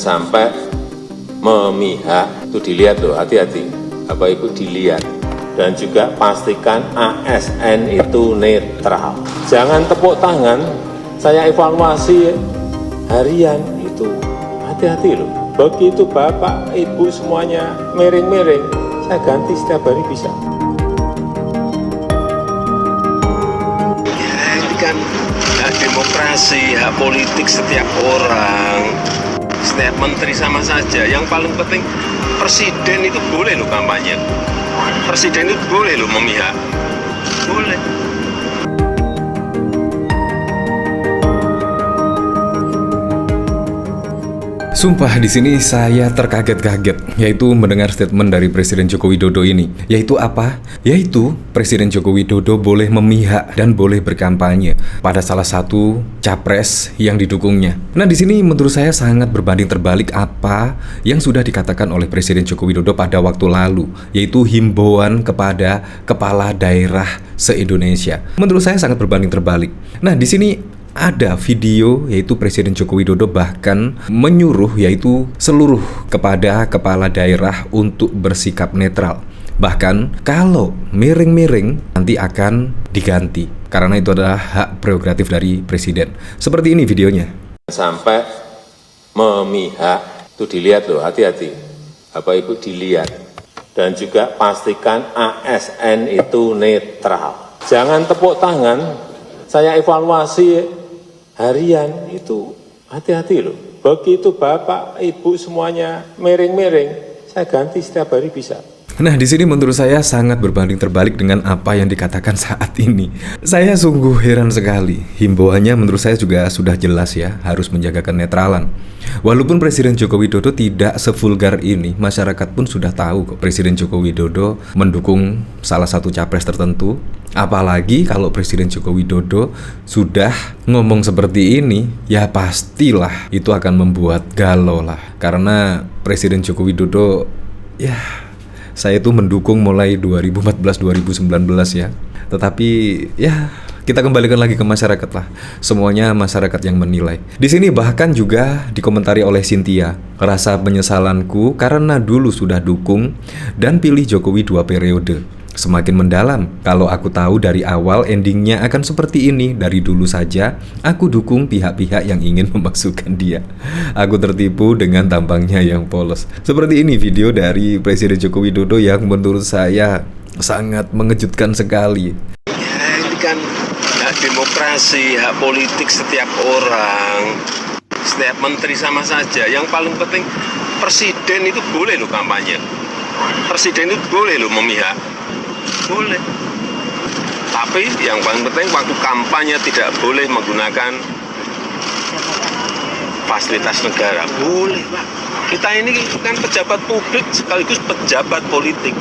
sampai memihak. Itu dilihat loh, hati-hati. Bapak Ibu dilihat. Dan juga pastikan ASN itu netral. Jangan tepuk tangan, saya evaluasi harian itu. Hati-hati loh. Begitu Bapak, Ibu semuanya miring-miring, saya ganti setiap hari bisa. Ya ini kan hak demokrasi, hak politik setiap orang. Setiap menteri sama saja. Yang paling penting presiden itu boleh loh kampanye. Presiden itu boleh loh memihak. Boleh. Sumpah di sini saya terkaget-kaget, yaitu mendengar statement dari Presiden Joko Widodo ini. Yaitu apa? Yaitu Presiden Joko Widodo boleh memihak dan boleh berkampanye pada salah satu capres yang didukungnya. Nah di sini menurut saya sangat berbanding terbalik apa yang sudah dikatakan oleh Presiden Joko Widodo pada waktu lalu, yaitu himbauan kepada kepala daerah se-Indonesia. Menurut saya sangat berbanding terbalik. Nah di sini ada video yaitu Presiden Joko Widodo bahkan menyuruh yaitu seluruh kepada kepala daerah untuk bersikap netral. Bahkan kalau miring-miring nanti akan diganti karena itu adalah hak prerogatif dari presiden. Seperti ini videonya. Sampai memihak, itu dilihat loh, hati-hati. Bapak Ibu dilihat. Dan juga pastikan ASN itu netral. Jangan tepuk tangan, saya evaluasi harian itu. Hati-hati loh. Begitu Bapak, Ibu semuanya miring-miring, saya ganti setiap hari bisa. Nah di sini menurut saya sangat berbanding terbalik dengan apa yang dikatakan saat ini. Saya sungguh heran sekali. Himbauannya menurut saya juga sudah jelas ya, harus menjaga kenetralan. Walaupun Presiden Joko Widodo tidak sevulgar ini, masyarakat pun sudah tahu kok Presiden Joko Widodo mendukung salah satu capres tertentu. Apalagi kalau Presiden Joko Widodo sudah ngomong seperti ini, ya pastilah itu akan membuat galau lah. Karena Presiden Joko Widodo, ya saya tuh mendukung mulai 2014-2019 ya. Tetapi ya kita kembalikan lagi ke masyarakat lah. Semuanya masyarakat yang menilai. Di sini bahkan juga dikomentari oleh Cynthia, rasa penyesalanku karena dulu sudah dukung dan pilih Jokowi 2 periode. Semakin mendalam, kalau aku tahu dari awal endingnya akan seperti ini. Dari dulu saja, aku dukung pihak-pihak yang ingin memasukkan dia. Aku tertipu dengan tampangnya yang polos. Seperti ini video dari Presiden Joko Widodo yang menurut saya sangat mengejutkan sekali. Ya ini kan hak demokrasi, hak politik setiap orang. Setiap menteri sama saja. Yang paling penting presiden itu boleh loh kampanye. Presiden itu boleh loh memihak. Boleh. Tapi yang paling penting waktu kampanye tidak boleh menggunakan fasilitas negara. Boleh, Pak. Kita ini kan pejabat publik sekaligus pejabat politik.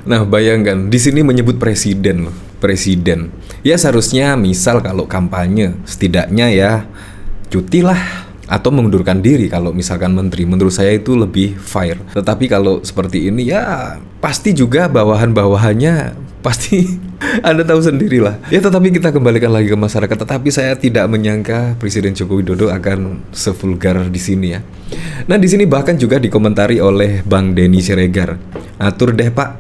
Nah, bayangkan di sini menyebut presiden loh. Presiden. Ya seharusnya misal kalau kampanye setidaknya ya cuti lah atau mengundurkan diri kalau misalkan menteri. Menurut saya itu lebih fair. Tetapi kalau seperti ini ya pasti juga bawahan-bawahannya pasti Anda tahu sendirilah. Ya tetapi kita kembalikan lagi ke masyarakat. Tetapi saya tidak menyangka Presiden Joko Widodo akan sevulgar di sini ya. Nah di sini bahkan juga dikomentari oleh Bang Denny Siregar. Atur deh Pak,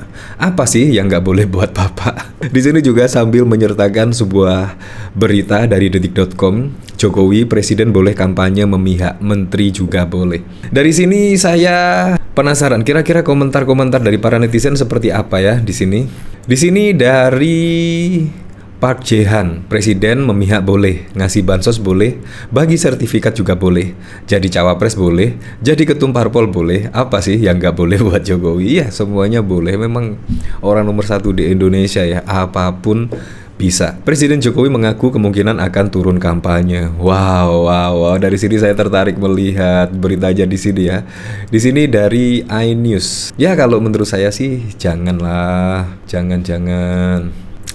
apa sih yang nggak boleh buat Bapak? Di sini juga sambil menyertakan sebuah berita dari detik.com. Jokowi presiden boleh kampanye memihak, menteri juga boleh. Dari sini saya penasaran kira-kira komentar-komentar dari para netizen seperti apa ya di sini. Di sini dari Park Jehan, presiden memihak boleh, ngasih bansos boleh, bagi sertifikat juga boleh, jadi cawapres boleh, jadi ketum parpol boleh. Apa sih yang nggak boleh buat Jokowi? Ya semuanya boleh, memang orang nomor 1 di Indonesia ya, apapun bisa. Presiden Jokowi mengaku kemungkinan akan turun kampanye. Wow. Dari sini saya tertarik melihat berita aja di sini ya. Di sini dari iNews. Ya kalau menurut saya sih janganlah, jangan.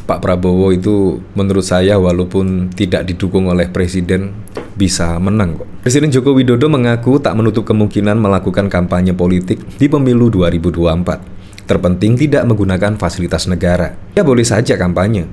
Pak Prabowo itu menurut saya walaupun tidak didukung oleh presiden bisa menang kok. Presiden Joko Widodo mengaku tak menutup kemungkinan melakukan kampanye politik di pemilu 2024. Terpenting tidak menggunakan fasilitas negara. Ya boleh saja kampanye,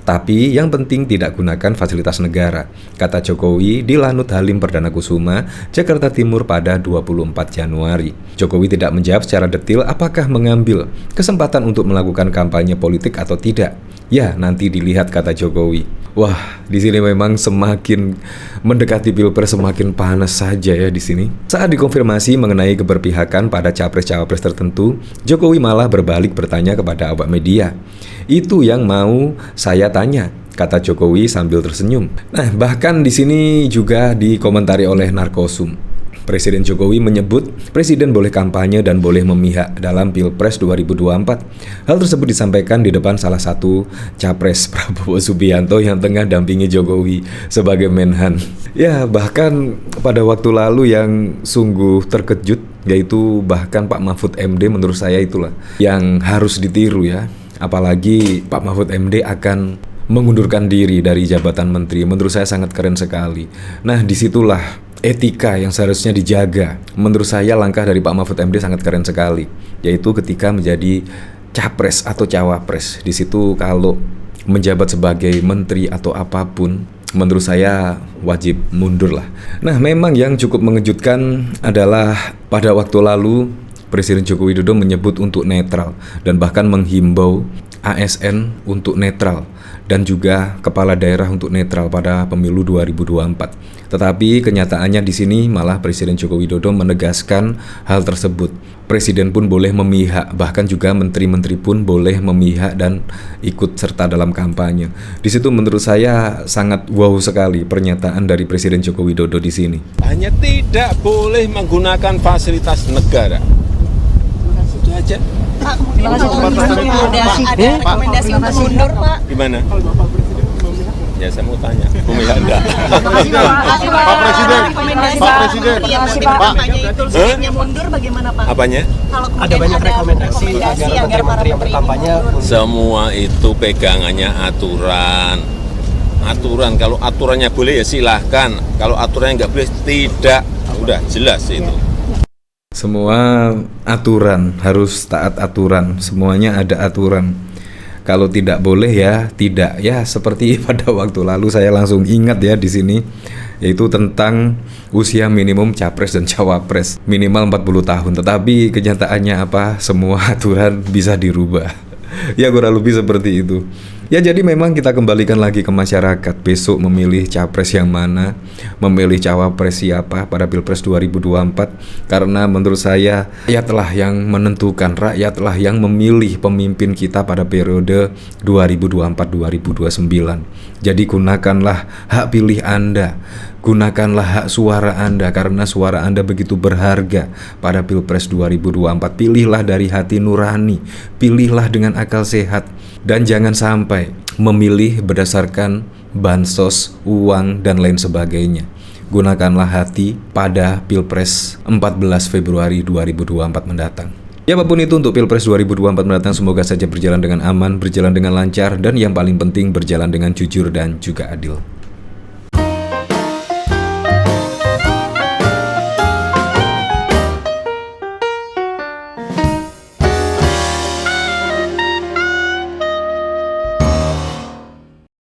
Tapi yang penting tidak gunakan fasilitas negara, kata Jokowi di Lanut Halim Perdana Kusuma, Jakarta Timur pada 24 Januari. Jokowi tidak menjawab secara detail apakah mengambil kesempatan untuk melakukan kampanye politik atau tidak. Ya, nanti dilihat, kata Jokowi. Wah, di sini memang semakin mendekati Pilpres semakin panas saja ya di sini. Saat dikonfirmasi mengenai keberpihakan pada capres-cawapres tertentu, Jokowi malah berbalik bertanya kepada awak media. Itu yang mau saya tanya, kata Jokowi sambil tersenyum. Nah, bahkan di sini juga dikomentari oleh Narkosum. Presiden Jokowi menyebut presiden boleh kampanye dan boleh memihak dalam Pilpres 2024. Hal tersebut disampaikan di depan salah satu capres, Prabowo Subianto, yang tengah dampingi Jokowi sebagai Menhan. Ya, bahkan pada waktu lalu yang sungguh terkejut, yaitu bahkan Pak Mahfud MD, menurut saya itulah yang harus ditiru ya. Apalagi Pak Mahfud MD akan mengundurkan diri dari jabatan menteri. Menurut saya sangat keren sekali. Nah, disitulah etika yang seharusnya dijaga. Menurut saya langkah dari Pak Mahfud MD sangat keren sekali, yaitu ketika menjadi capres atau cawapres. Di situ kalau menjabat sebagai menteri atau apapun, menurut saya wajib mundur lah. Nah, memang yang cukup mengejutkan adalah pada waktu lalu Presiden Joko Widodo menyebut untuk netral dan bahkan menghimbau ASN untuk netral dan juga kepala daerah untuk netral pada pemilu 2024. Tetapi kenyataannya di sini malah Presiden Joko Widodo menegaskan hal tersebut. Presiden pun boleh memihak, bahkan juga menteri-menteri pun boleh memihak dan ikut serta dalam kampanye. Di situ menurut saya sangat wow sekali pernyataan dari Presiden Joko Widodo di sini. Hanya tidak boleh menggunakan fasilitas negara. Itu aja. Pak, mungkin ada rekomendasi untuk mundur, Pak. Gimana? Ya, saya mau tanya. Memihak enggak? Pak Presiden. Pak Presiden. Kampanye itu sebaiknya mundur bagaimana, Pak? Apanya? Kalau ada banyak rekomendasi agar para menteri kampanye. Semua itu pegangannya aturan. Aturan, kalau aturannya boleh ya silahkan. Kalau aturannya nggak boleh, tidak. Udah jelas itu. Semua aturan harus taat aturan, semuanya ada aturan. Kalau tidak boleh ya tidak, ya seperti pada waktu lalu saya langsung ingat ya di sini, yaitu tentang usia minimum capres dan cawapres minimal 40 tahun. Tetapi kenyataannya apa? Semua aturan bisa dirubah. Ya kurang lebih seperti itu. Ya jadi memang kita kembalikan lagi ke masyarakat besok memilih capres yang mana, memilih cawapres siapa pada Pilpres 2024. Karena menurut saya rakyatlah yang menentukan, rakyatlah yang memilih pemimpin kita pada periode 2024-2029. Jadi gunakanlah hak pilih Anda, gunakanlah hak suara Anda, karena suara Anda begitu berharga pada Pilpres 2024. Pilihlah dari hati nurani, pilihlah dengan akal sehat, dan jangan sampai memilih berdasarkan bansos, uang, dan lain sebagainya. Gunakanlah hati pada Pilpres 14 Februari 2024 mendatang. Ya, apapun itu untuk Pilpres 2024 mendatang, semoga saja berjalan dengan aman, berjalan dengan lancar, dan yang paling penting berjalan dengan jujur dan juga adil.